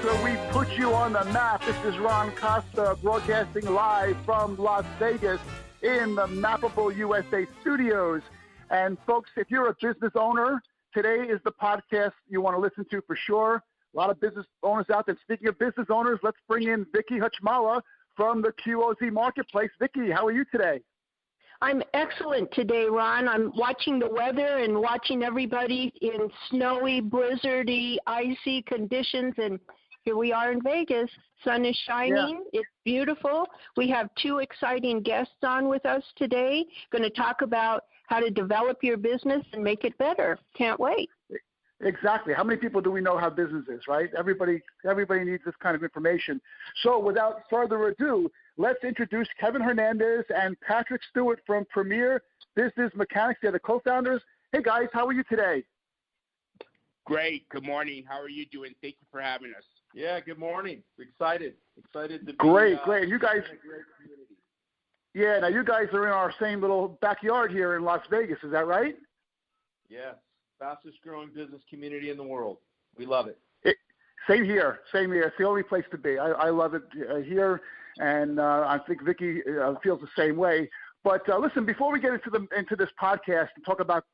where we put you on the map. This is Ron Costa broadcasting live from Las Vegas in the Mappable USA studios. And folks, if you're a business owner, today is the podcast you want to listen to for sure. A lot of business owners out there. Speaking of business owners, let's bring in Vicki Hutchmala from the QOZ Marketplace. Vicki, how are you today? I'm excellent today, Ron. I'm watching the weather and watching everybody in snowy, blizzardy, icy conditions, and here we are in Vegas. Sun is shining. Yeah. It's beautiful. We have two exciting guests on with us today, going to talk about how to develop your business and make it better. Can't wait. Exactly. How many people do we know have businesses, right? Everybody needs this kind of information. So without further ado, let's introduce Kevin Hernandez and Patrick Stewart from Premier Business Mechanics. They're the co-founders. Hey, guys, how are you today? Great. Good morning. How are you doing? Thank you for having us. Yeah, good morning. Excited to be great. You guys, in a great community. Yeah, now you guys are in our same little backyard here in Las Vegas. Is that right? Yes. Fastest growing business community in the world. We love it. Same here. It's the only place to be. I love it here, and I think Vicki feels the same way. But listen, before we get into this podcast and talk about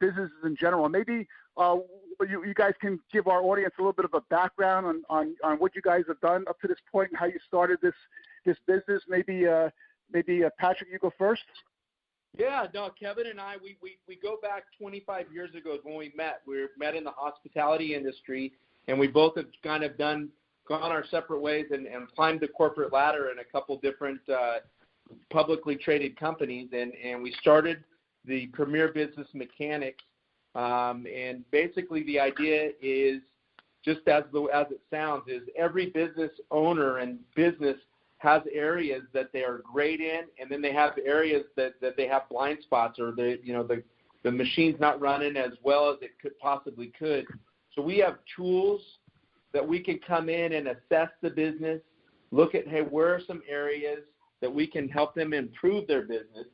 businesses in general, maybe you guys can give our audience a little bit of a background on what you guys have done up to this point and how you started this business. Maybe Patrick, you go first. Yeah, no, Kevin and I, we go back 25 years ago when we met. We met in the hospitality industry, and we both have kind of gone our separate ways and climbed the corporate ladder in a couple different publicly traded companies, and we started the Premier Business Mechanics. And basically the idea is, just as it sounds, is every business owner and business has areas that they are great in, and then they have areas that they have blind spots, or the machine's not running as well as it possibly could. So we have tools that we can come in and assess the business, look at, hey, where are some areas that we can help them improve their business,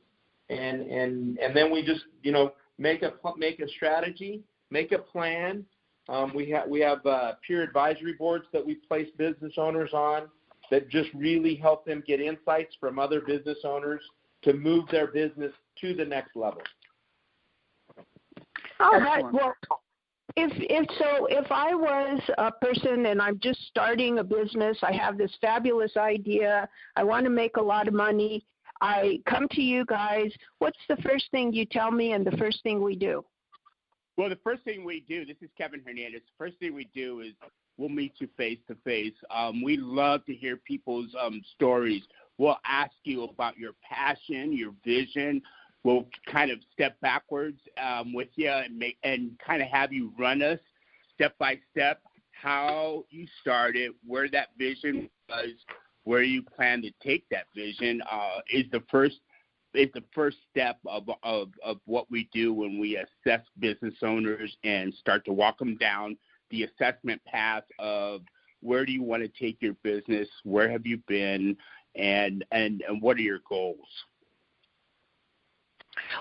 and then we just make a strategy, make a plan. We have peer advisory boards that we place business owners on that just really help them get insights from other business owners to move their business to the next level. All right. Well, if I was a person and I'm just starting a business, I have this fabulous idea, I want to make a lot of money, I come to you guys, what's the first thing you tell me and the first thing we do? Well, the first thing we do, this is Kevin Hernandez, the first thing we do is we'll meet you face to face. We love to hear people's stories. We'll ask you about your passion, your vision. We'll kind of step backwards with you and kind of have you run us step by step how you started, where that vision was, where you plan to take that vision. Is the first step of what we do when we assess business owners and start to walk them down the assessment path of where do you want to take your business, where have you been, and what are your goals?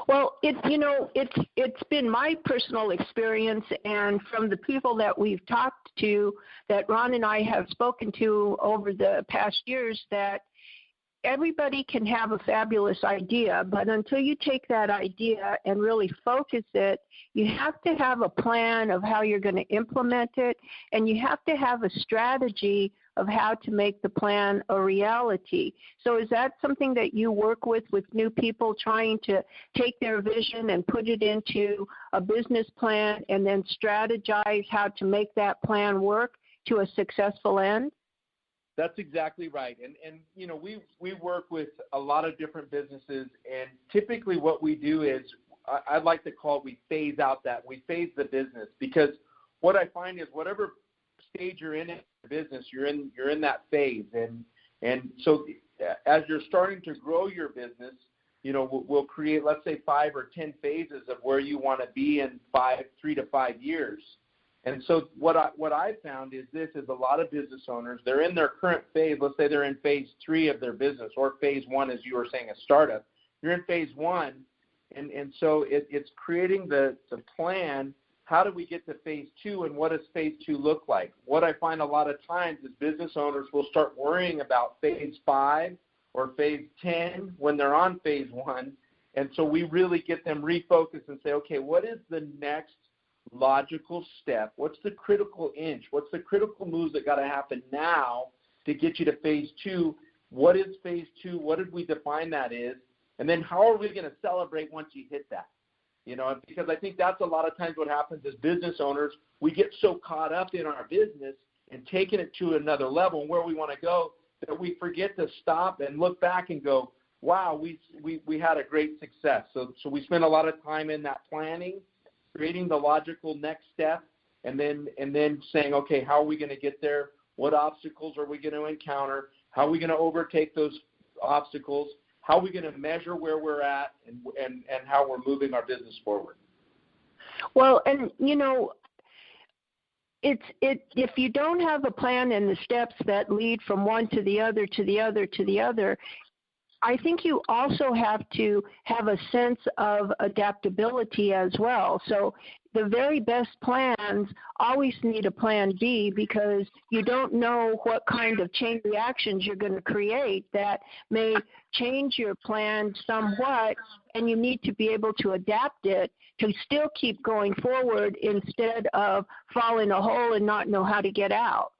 Well, it's been my personal experience, and from the people that we've talked to, that Ron and I have spoken to over the past years, that everybody can have a fabulous idea, but until you take that idea and really focus it, you have to have a plan of how you're going to implement it, and you have to have a strategy of how to make the plan a reality. So is that something that you work with new people trying to take their vision and put it into a business plan and then strategize how to make that plan work to a successful end? That's exactly right. And we work with a lot of different businesses, and typically what we do is, I'd like to call it, we phase the business, because what I find is whatever stage you're in the business, you're in that phase. And so as you're starting to grow your business, we'll create, let's say, 5 or 10 phases of where you want to be in 3 to 5 years. And so what I found is a lot of business owners, they're in their current phase. Let's say they're in phase 3 of their business, or phase 1, as you were saying, a startup. You're in phase 1, and so it's creating the plan, how do we get to phase 2, and what does phase 2 look like? What I find a lot of times is business owners will start worrying about phase 5 or phase 10 when they're on phase 1. And so we really get them refocused and say, okay, what is the next logical step? What's the critical inch? What's the critical moves that got to happen now to get you to phase 2? What is phase 2? What did we define that is? And then how are we going to celebrate once you hit that? You know, because I think that's a lot of times what happens as business owners. We get so caught up in our business and taking it to another level and where we want to go that we forget to stop and look back and go, wow, we had a great success. So we spend a lot of time in that planning, creating the logical next step, and then saying, okay, how are we going to get there? What obstacles are we going to encounter? How are we going to overtake those obstacles? How are we going to measure where we're at and how we're moving our business forward? Well, and, you know, if you don't have a plan and the steps that lead from one to the other, to the other, to the other, I think you also have to have a sense of adaptability as well. So the very best plans always need a plan B, because you don't know what kind of chain reactions you're going to create that may change your plan somewhat, and you need to be able to adapt it to still keep going forward instead of fall in a hole and not know how to get out.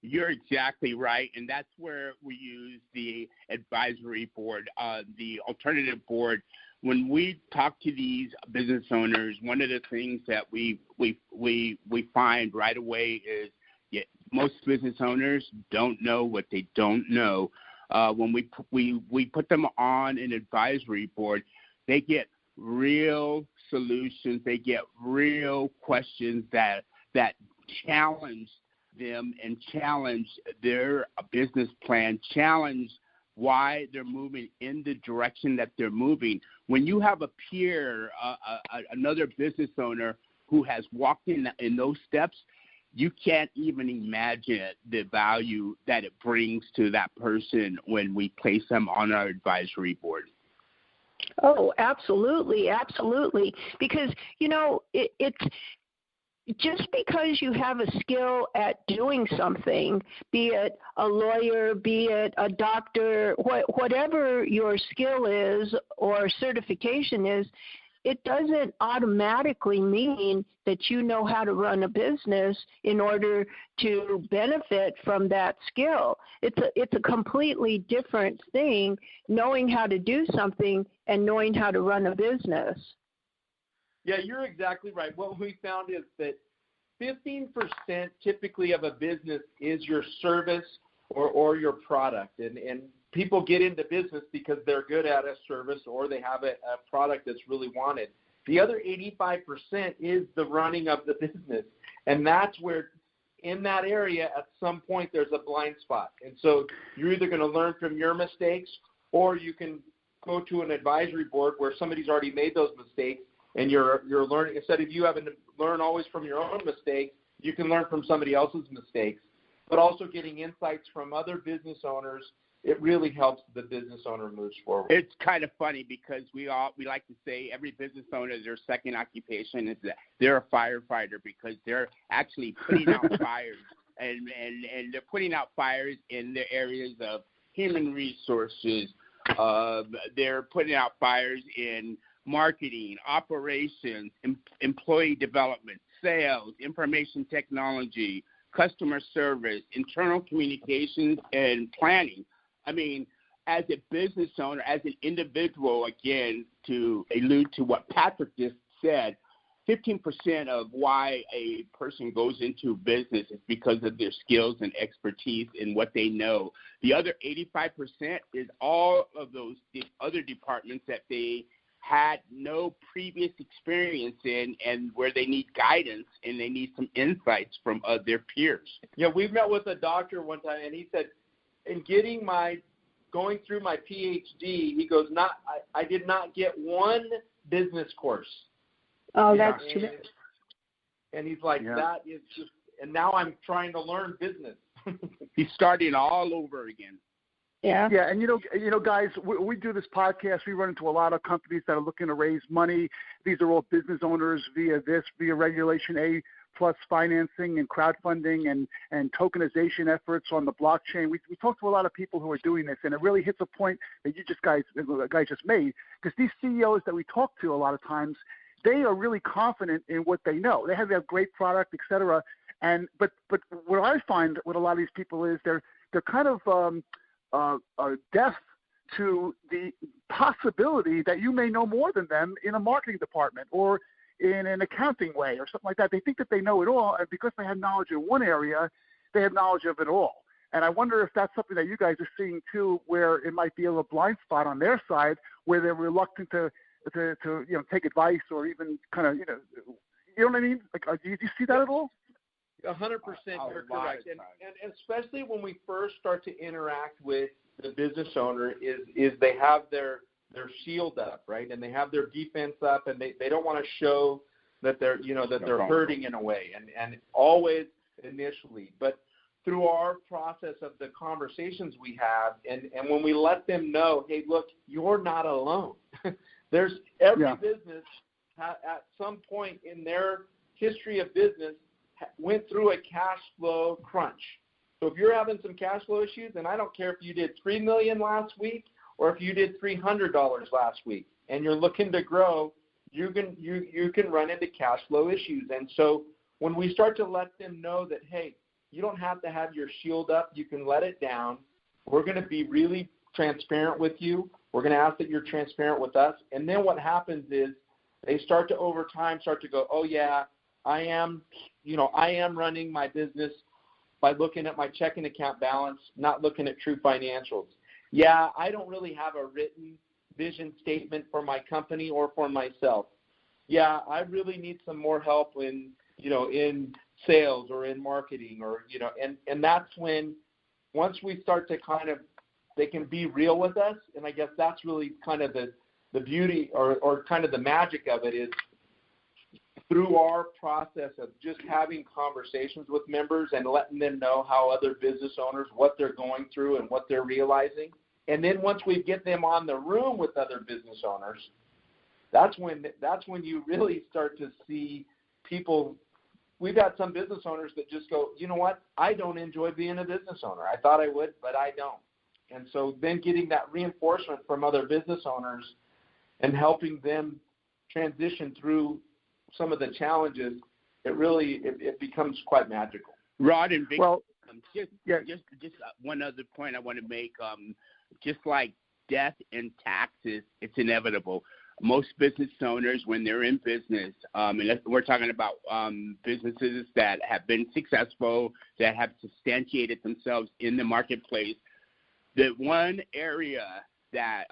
You're exactly right, and that's where we use the advisory board, the alternative board. When we talk to these business owners, one of the things that we find right away is most business owners don't know what they don't know. When we put them on an advisory board, they get real solutions. They get real questions that challenge them and challenge their business plan, challenge why they're moving in the direction that they're moving. When you have a peer, another business owner who has walked in those steps, you can't even imagine the value that it brings to that person when we place them on our advisory board. Oh, absolutely, absolutely. Because, you know, it's just because you have a skill at doing something, be it a lawyer, be it a doctor, whatever your skill is or certification is, it doesn't automatically mean that you know how to run a business in order to benefit from that skill. It's a completely different thing, knowing how to do something and knowing how to run a business. Yeah, you're exactly right. What we found is that 15% typically of a business is your service or your product. And people get into business because they're good at a service or they have a product that's really wanted. The other 85% is the running of the business. And that's where, in that area, at some point, there's a blind spot. And so you're either going to learn from your mistakes, or you can go to an advisory board where somebody's already made those mistakes, and you're learning. Instead of you having to learn always from your own mistakes, you can learn from somebody else's mistakes. But also getting insights from other business owners, it really helps the business owner move forward. It's kind of funny because we like to say every business owner, their second occupation is that they're a firefighter, because they're actually putting out fires, and they're putting out fires in the areas of human resources. They're putting out fires in marketing, operations, employee development, sales, information technology, customer service, internal communications, and planning. I mean, as a business owner, as an individual, again, to allude to what Patrick just said, 15% of why a person goes into business is because of their skills and expertise in what they know. The other 85% is all of those other departments that they had no previous experience in, and where they need guidance and they need some insights from their peers. Yeah, we met with a doctor one time, and he said, in going through my PhD, he goes, I did not get one business course. Oh, that's true. And he's like, that is just, and now I'm trying to learn business. He's starting all over again. Yeah. Yeah, and you know, guys, we do this podcast. We run into a lot of companies that are looking to raise money. These are all business owners via Regulation A plus financing and crowdfunding and tokenization efforts on the blockchain. We talk to a lot of people who are doing this, and it really hits a point that you guys just made, because these CEOs that we talk to a lot of times, they are really confident in what they know. They have great product, et cetera. But what I find with a lot of these people is they're kind of deaf to the possibility that you may know more than them in a marketing department or in an accounting way or something like that. They think that they know it all, and because they have knowledge in one area, they have knowledge of it all. And I wonder if that's something that you guys are seeing too, where it might be a little blind spot on their side, where they're reluctant to take advice or even kind of you know what I mean? Like, do you see that at all? 100%, you're correct, and especially when we first start to interact with the business owner, is they have their shield up, right, and they have their defense up, and they don't want to show that they're hurting in a way, and always initially, but through our process of the conversations we have, and when we let them know, hey, look, you're not alone. There's every business at some point in their history of business went through a cash flow crunch. So if you're having some cash flow issues, and I don't care if you did $3 million last week or if you did $300 last week, and you're looking to grow, you can run into cash flow issues. And so when we start to let them know that, hey, you don't have to have your shield up, you can let it down. We're going to be really transparent with you. We're going to ask that you're transparent with us. And then what happens is they start to over time start to go, oh yeah, I am running my business by looking at my checking account balance, not looking at true financials. Yeah, I don't really have a written vision statement for my company or for myself. Yeah, I really need some more help in sales or in marketing and that's when, once we start to they can be real with us, and I guess that's really kind of the beauty or kind of the magic of it is through our process of just having conversations with members and letting them know how other business owners, what they're going through and what they're realizing. And then once we get them on the room with other business owners, that's when you really start to see people. We've had some business owners that just go, you know what, I don't enjoy being a business owner. I thought I would, but I don't. And so then getting that reinforcement from other business owners and helping them transition through some of the challenges, it becomes quite magical. Rod and Vic, well, just one other point I want to make. Just like death and taxes, it's inevitable. Most business owners, when they're in business, and we're talking about businesses that have been successful, that have substantiated themselves in the marketplace, the one area that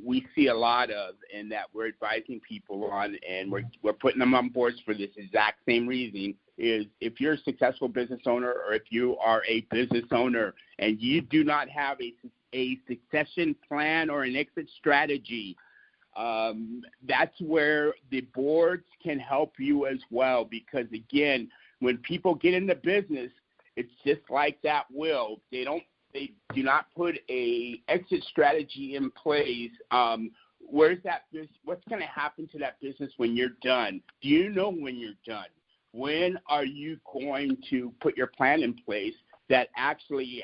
we see a lot of and that we're advising people on, and we're putting them on boards for this exact same reason, is if you're a successful business owner or if you are a business owner and you do not have a succession plan or an exit strategy, that's where the boards can help you as well. Because, again, when people get into business, it's just like that will. They do not put a exit strategy in place. Where's that? What's going to happen to that business when you're done? Do you know when you're done? When are you going to put your plan in place that actually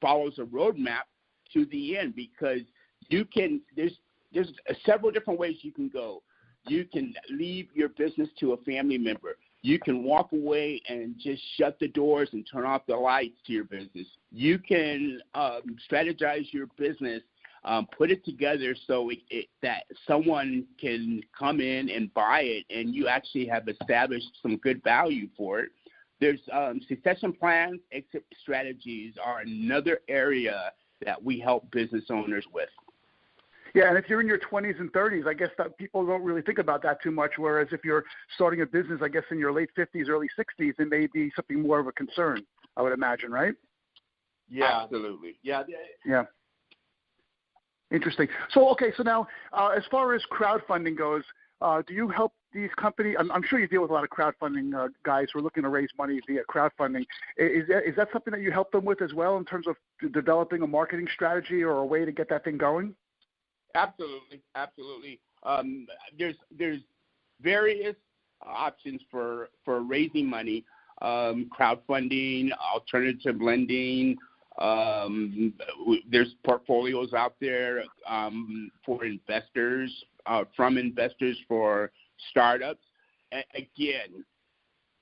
follows a roadmap to the end? Because there's several different ways you can go. You can leave your business to a family member. You can walk away and just shut the doors and turn off the lights to your business. You can strategize your business, put it together so that someone can come in and buy it, and you actually have established some good value for it. There's succession plans, exit strategies are another area that we help business owners with. Yeah, and if you're in your 20s and 30s, I guess that people don't really think about that too much, whereas if you're starting a business, I guess in your late 50s, early 60s, it may be something more of a concern, I would imagine, right? Yeah, absolutely. Yeah. Interesting. So now as far as crowdfunding goes, do you help these companies, I'm sure you deal with a lot of crowdfunding guys who are looking to raise money via crowdfunding. Is that something that you help them with as well in terms of developing a marketing strategy or a way to get that thing going? Absolutely. There's various options for raising money, crowdfunding, alternative lending. There's portfolios out there for investors, from investors for startups. Again,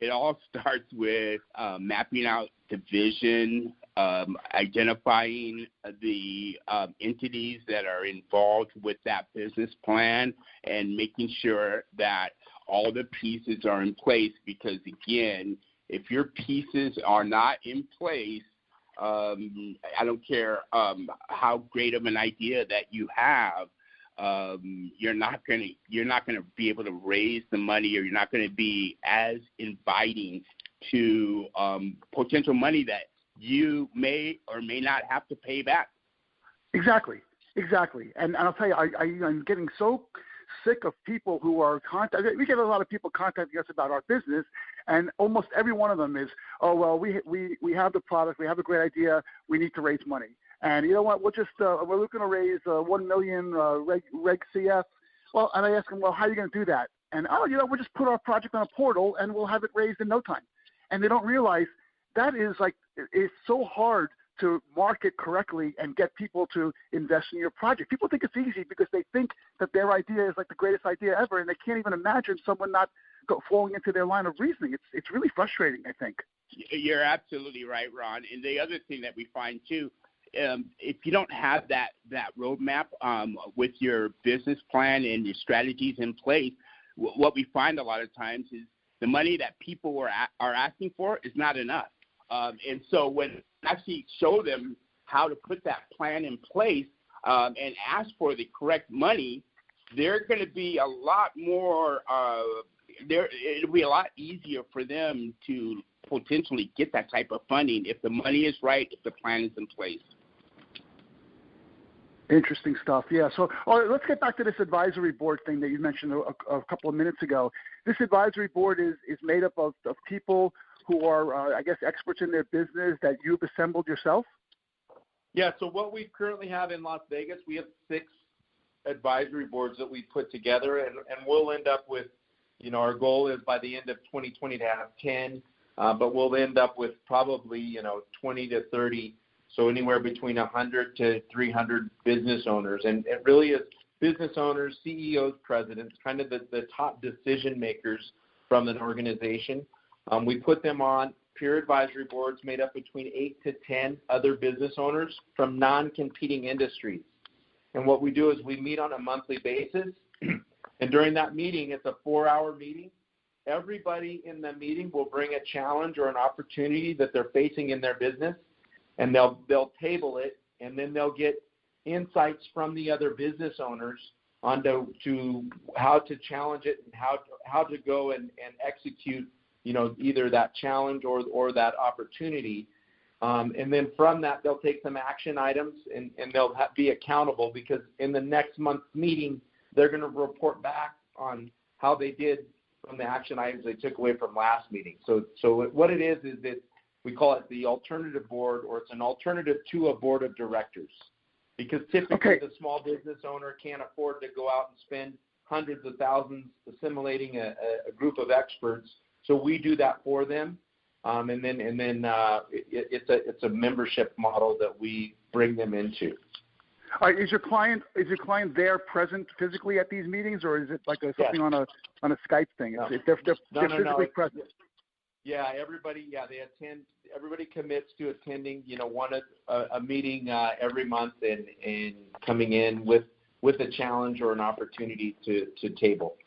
it all starts with mapping out the vision, identifying the entities that are involved with that business plan, and making sure that all the pieces are in place. Because, again, if your pieces are not in place, I don't care how great of an idea that you have, you're not gonna be able to raise the money, or you're not going to be as inviting to potential money that you may or may not have to pay back. Exactly. And I'll tell you, I'm getting so sick of people who are we get a lot of people contacting us about our business, and almost every one of them is, oh, well, we have the product, we have a great idea, we need to raise money. And you know what, we're looking to raise 1 million Reg CF. Well, and I ask them, well, how are you going to do that? And, we'll just put our project on a portal and we'll have it raised in no time. And they don't realize that is it's so hard to market correctly and get people to invest in your project. People think it's easy because they think that their idea is like the greatest idea ever, and they can't even imagine someone not falling into their line of reasoning. It's really frustrating, I think. You're absolutely right, Ron. And the other thing that we find too, if you don't have that roadmap with your business plan and your strategies in place, what we find a lot of times is the money that people are asking for is not enough. And so when I actually show them how to put that plan in place and ask for the correct money, they're going to be a lot more it'll be a lot easier for them to potentially get that type of funding if the money is right, if the plan is in place. Interesting stuff. Yeah. So let's get back to this advisory board thing that you mentioned a couple of minutes ago. This advisory board is made up of people who are, I guess, experts in their business that you've assembled yourself? Yeah, so what we currently have in Las Vegas, we have 6 advisory boards that we put together, and we'll end up with, our goal is by the end of 2020 to have 10, but we'll end up with probably, 20 to 30, so anywhere between 100 to 300 business owners. And it really is business owners, CEOs, presidents, kind of the top decision makers from an organization. We put them on peer advisory boards made up between 8 to 10 other business owners from non-competing industries. And what we do is we meet on a monthly basis, and during that meeting, it's a 4-hour meeting. Everybody in the meeting will bring a challenge or an opportunity that they're facing in their business, and they'll table it, and then they'll get insights from the other business owners onto how to challenge it and how to go and execute either that challenge or that opportunity. And then from that, they'll take some action items and they'll be accountable, because in the next month's meeting, they're going to report back on how they did from the action items they took away from last meeting. So what it is that we call it the alternative board, or it's an alternative to a board of directors, because typically the small business owner can't afford to go out and spend hundreds of thousands assimilating a group of experts. So we do that for them, and then it's a membership model that we bring them into. All right, is your client there present physically at these meetings, or is it like something on a Skype thing? No. They're physically present. Yeah, everybody. Yeah, they attend. Everybody commits to attending. A meeting every month and coming in with a challenge or an opportunity to table.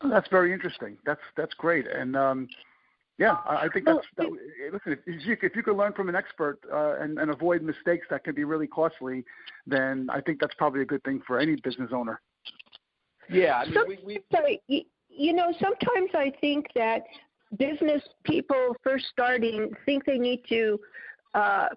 Oh, that's very interesting. That's great. And I think listen, if you could learn from an expert and avoid mistakes that can be really costly, then I think that's probably a good thing for any business owner. Yeah, I mean, sometimes I think that business people first starting think they need to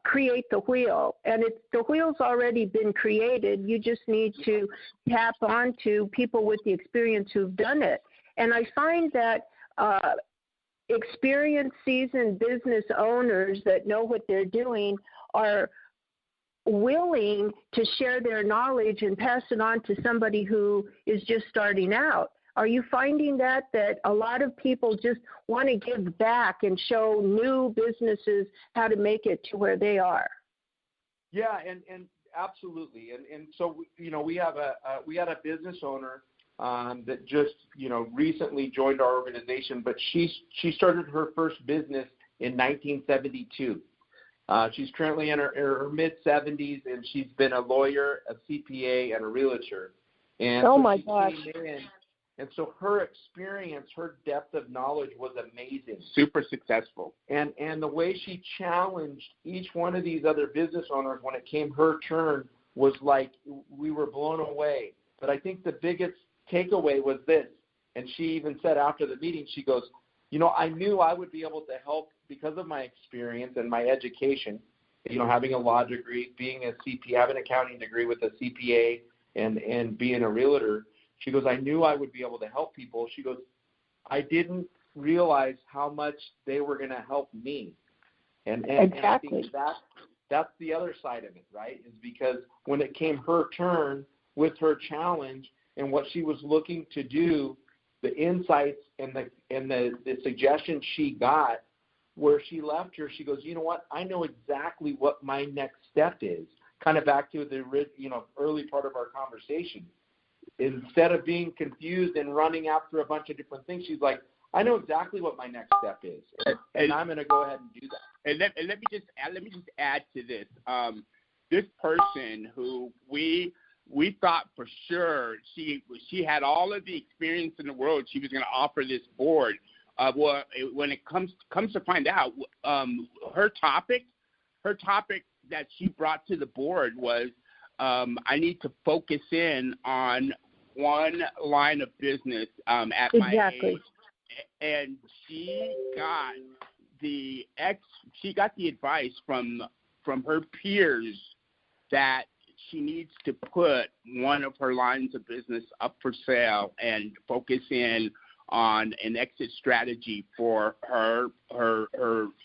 create the wheel, and the wheel's already been created. You just need to tap onto people with the experience who've done it. And I find that experienced, seasoned business owners that know what they're doing are willing to share their knowledge and pass it on to somebody who is just starting out. Are you finding that a lot of people just want to give back and show new businesses how to make it to where they are? Yeah, and absolutely. And so, we had a business owner that just, recently joined our organization, but she started her first business in 1972. She's currently in her mid-70s, and she's been a lawyer, a CPA, and a realtor. And oh, so my she gosh. came in, and so her experience, her depth of knowledge was amazing. Super successful. And the way she challenged each one of these other business owners when it came her turn was like we were blown away. But I think the biggest takeaway was this, and she even said after the meeting, she goes, I knew I would be able to help because of my experience and my education, having a law degree, being a CPA, having an accounting degree with a CPA, and being a realtor. She goes, I knew I would be able to help people. She goes, I didn't realize how much they were going to help me. And exactly. I think that's the other side of it, right, is because when it came her turn with her challenge and what she was looking to do, the insights and the suggestions she got, where she left her, she goes, you know what, I know exactly what my next step is. Kind of back to the early part of our conversation. Instead of being confused and running after a bunch of different things, she's like, I know exactly what my next step is, and I'm going to go ahead and do that. And let me just add to this. This person who we thought for sure she had all of the experience in the world, she was going to offer this board. When it comes to find out, her topic that she brought to the board was, I need to focus in on one line of business at my age. And she got the advice from her peers that she needs to put one of her lines of business up for sale and focus in on an exit strategy for her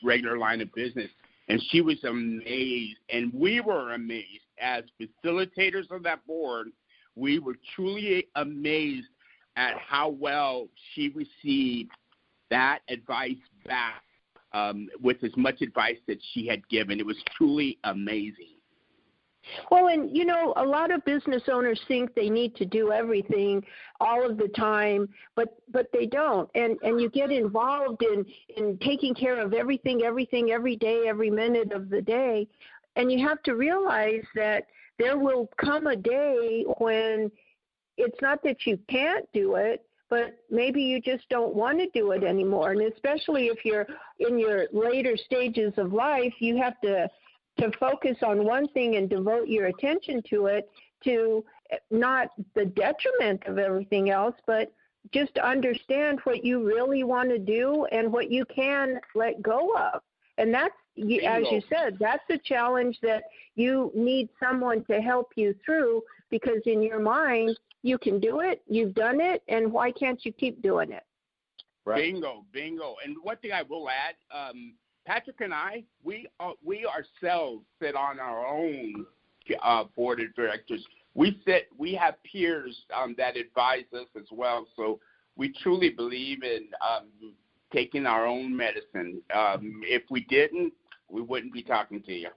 regular line of business. And she was amazed, and we were amazed as facilitators of that board. We were truly amazed at how well she received that advice back with as much advice that she had given. It was truly amazing. Well, and, a lot of business owners think they need to do everything all of the time, but they don't. And you get involved in taking care of everything, every day, every minute of the day. And you have to realize that there will come a day when it's not that you can't do it, but maybe you just don't want to do it anymore. And especially if you're in your later stages of life, you have to focus on one thing and devote your attention to it, to not the detriment of everything else, but just understand what you really want to do and what you can let go of. And that's, as you said, that's a challenge that you need someone to help you through, because in your mind, you can do it, you've done it, and why can't you keep doing it? Right. Bingo. And one thing I will add, Patrick and I, we ourselves sit on our own board of directors. We have peers that advise us as well. So we truly believe in taking our own medicine. If we didn't, we wouldn't be talking to you.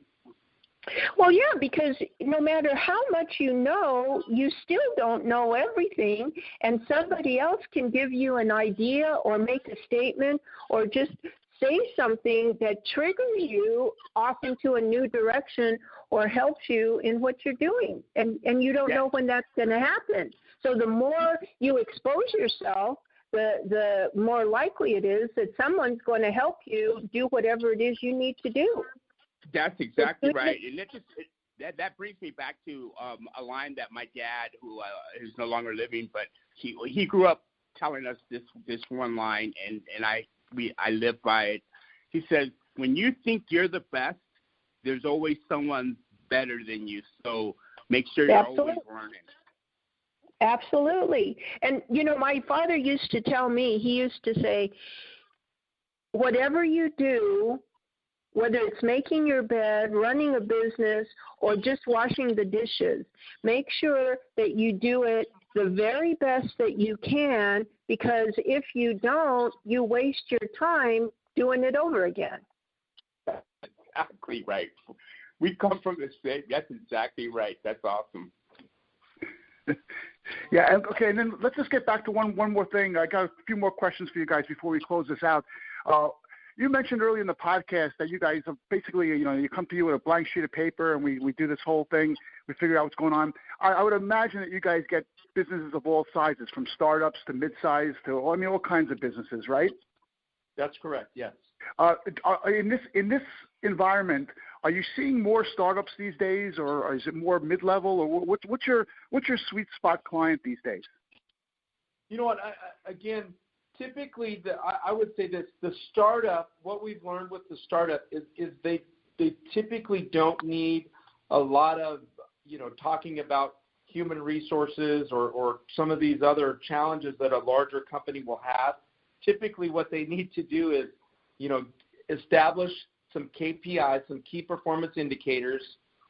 Well, yeah, because no matter how much you know, you still don't know everything, and somebody else can give you an idea or make a statement or just say something that triggers you off into a new direction or helps you in what you're doing, and you don't know when that's going to happen. So the more you expose yourself, the more likely it is that someone's going to help you do whatever it is you need to do. That's exactly right. And that brings me back to a line that my dad, who is no longer living, but he grew up telling us this one line, and I live by it. He says, when you think you're the best, there's always someone better than you. So make sure you're always learning. Absolutely. And, my father used to tell me, he used to say, whatever you do, whether it's making your bed, running a business, or just washing the dishes, make sure that you do it the very best that you can, because if you don't, you waste your time doing it over again. That's exactly right. We come from the same. That's exactly right. That's awesome. Yeah, okay, and then let's just get back to one more thing. I got a few more questions for you guys before we close this out. You mentioned earlier in the podcast that you guys have basically, you come to you with a blank sheet of paper and we do this whole thing. We figure out what's going on. I would imagine that you guys get businesses of all sizes, from startups to mid-size to, all kinds of businesses, right? That's correct, yes. In this environment, are you seeing more startups these days, or is it more mid-level, or what's your sweet spot client these days? You know what? Again, typically, I would say this: the startup. What we've learned with the startup is they typically don't need a lot of talking about human resources or some of these other challenges that a larger company will have. Typically, what they need to do is establish some KPIs, some key performance indicators.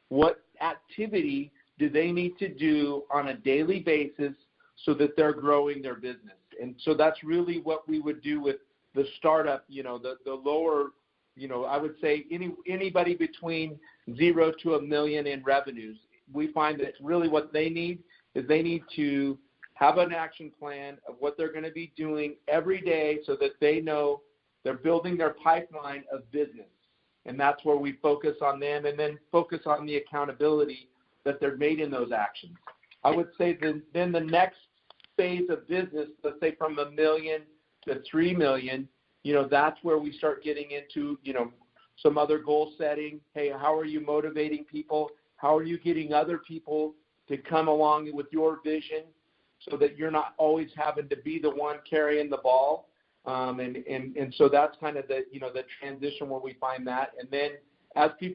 What activity do they need to do on a daily basis so that they're growing their business? And so that's really what we would do with the startup, the lower, I would say anybody between 0 to $1 million in revenues. We find that really what they need is they need to have an action plan of what they're going to be doing every day so that they know they're building their pipeline of business. And that's where we focus on them, and then focus on the accountability that they're made in those actions. I would say then the next phase of business, let's say from $1 million to $3 million, that's where we start getting into, some other goal setting. Hey, how are you motivating people? How are you getting other people to come along with your vision so that you're not always having to be the one carrying the ball? And so that's kind of the transition where we find that. And then as the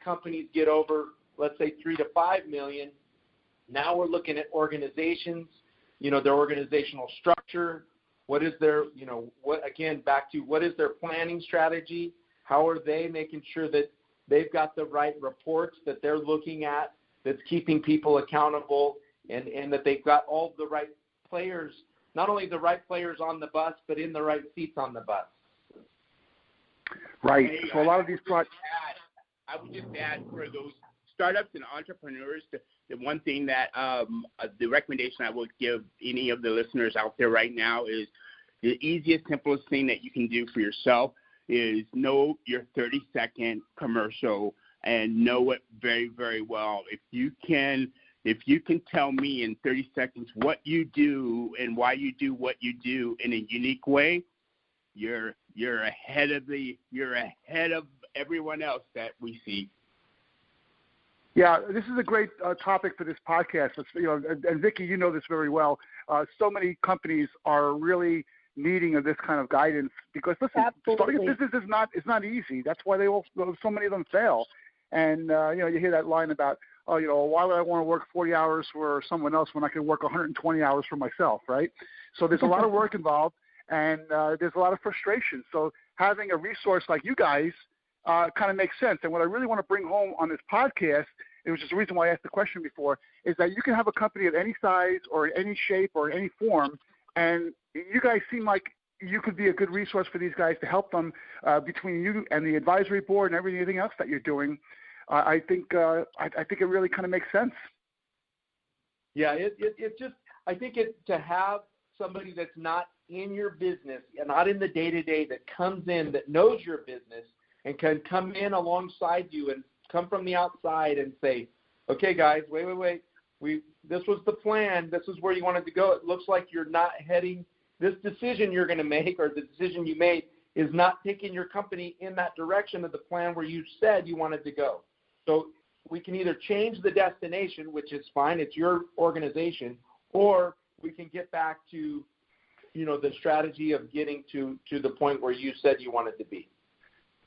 companies get over, let's say 3 to 5 million, now we're looking at organizations, their organizational structure. What is their, what is their planning strategy? How are they making sure that they've got the right reports that they're looking at that's keeping people accountable, and that they've got all the right players, not only the right players on the bus, but in the right seats on the bus. Right. So a lot of these projects. I would just add for those startups and entrepreneurs, the one thing that the recommendation I would give any of the listeners out there right now is the easiest, simplest thing that you can do for yourself is know your 30-second commercial and know it very, very well. If you can tell me in 30 seconds what you do and why you do what you do in a unique way, you're ahead of everyone else that we see. Yeah, this is a great topic for this podcast. And Vicki, you know this very well. So many companies are really needing of this kind of guidance because, listen, starting a business is not easy. That's why so many of them fail. And you hear that line about, why would I want to work 40 hours for someone else when I can work 120 hours for myself, right? So there's a lot of work involved, and there's a lot of frustration. So having a resource like you guys kind of makes sense. And what I really want to bring home on this podcast, which is the reason why I asked the question before, is that you can have a company of any size or any shape or any form, and you guys seem like you could be a good resource for these guys to help them between you and the advisory board and everything else that you're doing. I think it really kind of makes sense. Yeah, I think to have somebody that's not in your business and not in the day-to-day, that comes in, that knows your business and can come in alongside you and come from the outside and say, okay, guys, wait. This was the plan. This is where you wanted to go. It looks like you're not heading. This decision you're going to make, or the decision you made, is not taking your company in that direction of the plan where you said you wanted to go. So we can either change the destination, which is fine, it's your organization, or we can get back to, the strategy of getting to the point where you said you wanted to be.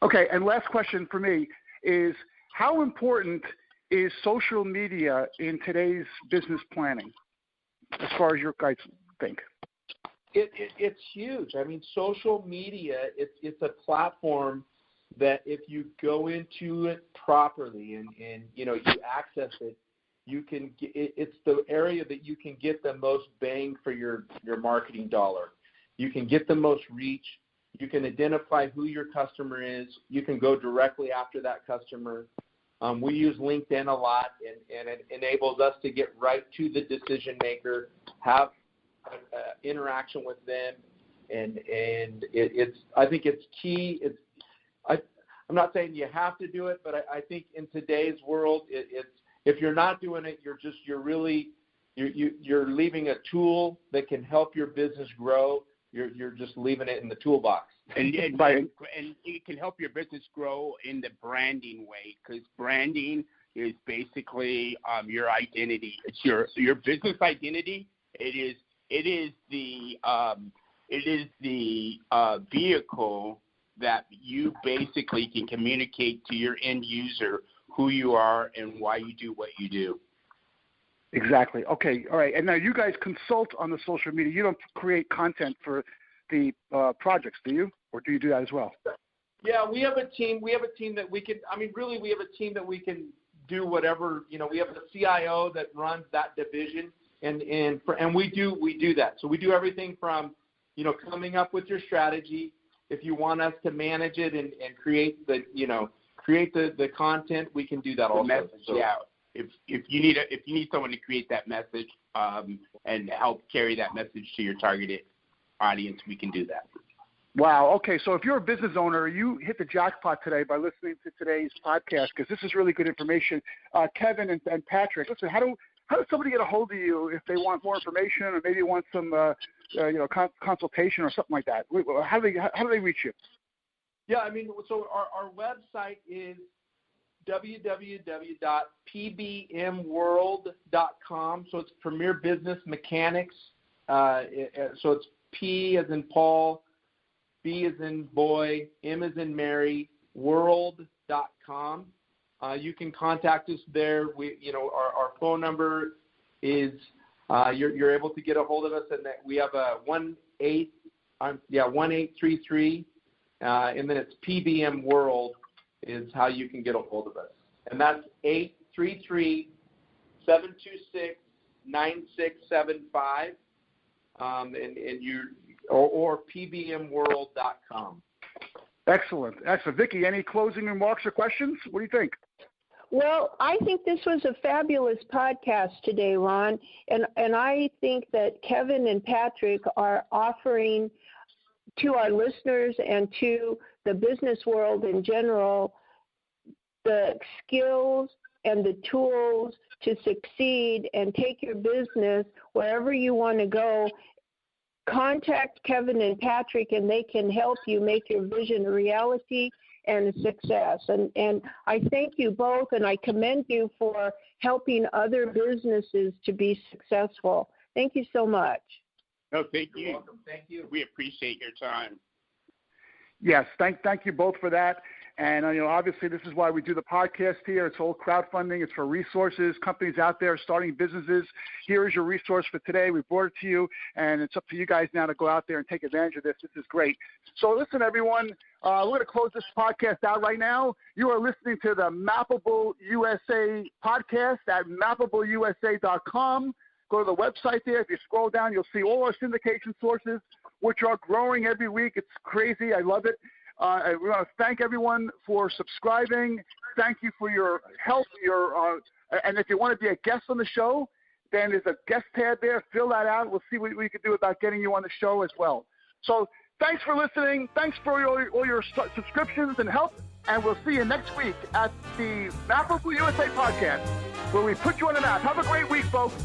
Okay, and last question for me is, how important is social media in today's business planning? as far as your guys think? It's huge. I mean, social media, it's a platform that if you go into it properly and you access it, it's the area that you can get the most bang for your marketing dollar. You can get the most reach. You can identify who your customer is. You can go directly after that customer. We use LinkedIn a lot, and it enables us to get right to the decision maker, have interaction with them, and I think it's key. I'm not saying you have to do it, but I think in today's world, if you're not doing it, you're leaving a tool that can help your business grow. You're just leaving it in the toolbox. And it can help your business grow in the branding way, because branding is basically your identity. It's your business identity. It is the vehicle that you basically can communicate to your end user who you are and why you do what you do. Exactly. Okay. All right. And now you guys consult on the social media. You don't create content for the projects, do you? Or do you do that as well? Yeah, we have a team. We have a team that we can. I mean, really, we have a team that we can do whatever. We have the CIO that runs that division, and we do that. So we do everything from coming up with your strategy. If you want us to manage it and create the content, we can do that also. Message, so, yeah. If you need someone to create that message and help carry that message to your targeted audience, we can do that. Wow. Okay. So if you're a business owner, you hit the jackpot today by listening to today's podcast, because this is really good information. Kevin and Patrick, listen, how does somebody get a hold of you if they want more information or maybe want some consultation or something like that? How do they reach you? Yeah, I mean, so our website is www.pbmworld.com. So it's Premier Business Mechanics. So it's P as in Paul, B as in boy, M as in Mary, world.com. You can contact us there. Our phone number is you're able to get a hold of us, and we have a 1833, and then it's PBM World is how you can get a hold of us, and that's 833-726-9675, or pbmworld.com. Excellent. Vicki, any closing remarks or questions? What do you think? Well, I think this was a fabulous podcast today, Ron, and I think that Kevin and Patrick are offering to our listeners and to the business world in general the skills and the tools to succeed and take your business wherever you want to go. Contact Kevin and Patrick, and they can help you make your vision a reality and a success. And I thank you both, and I commend you for helping other businesses to be successful. Thank you so much. No, thank you. You're welcome. Thank you. We appreciate your time. Yes, thank you both for that. And, obviously this is why we do the podcast here. It's all crowdfunding. It's for resources, companies out there starting businesses. Here is your resource for today. We brought it to you, and it's up to you guys now to go out there and take advantage of this. This is great. So listen, everyone, we're going to close this podcast out right now. You are listening to the Mappable USA podcast at mappableusa.com. Go to the website there. If you scroll down, you'll see all our syndication sources, which are growing every week. It's crazy. I love it. We want to thank everyone for subscribing. Thank you for your help. And if you want to be a guest on the show, then there's a guest tab there. Fill that out. We'll see what we can do about getting you on the show as well. So thanks for listening. Thanks for all your subscriptions and help. And we'll see you next week at the Mappable USA podcast, where we put you on the map. Have a great week, folks.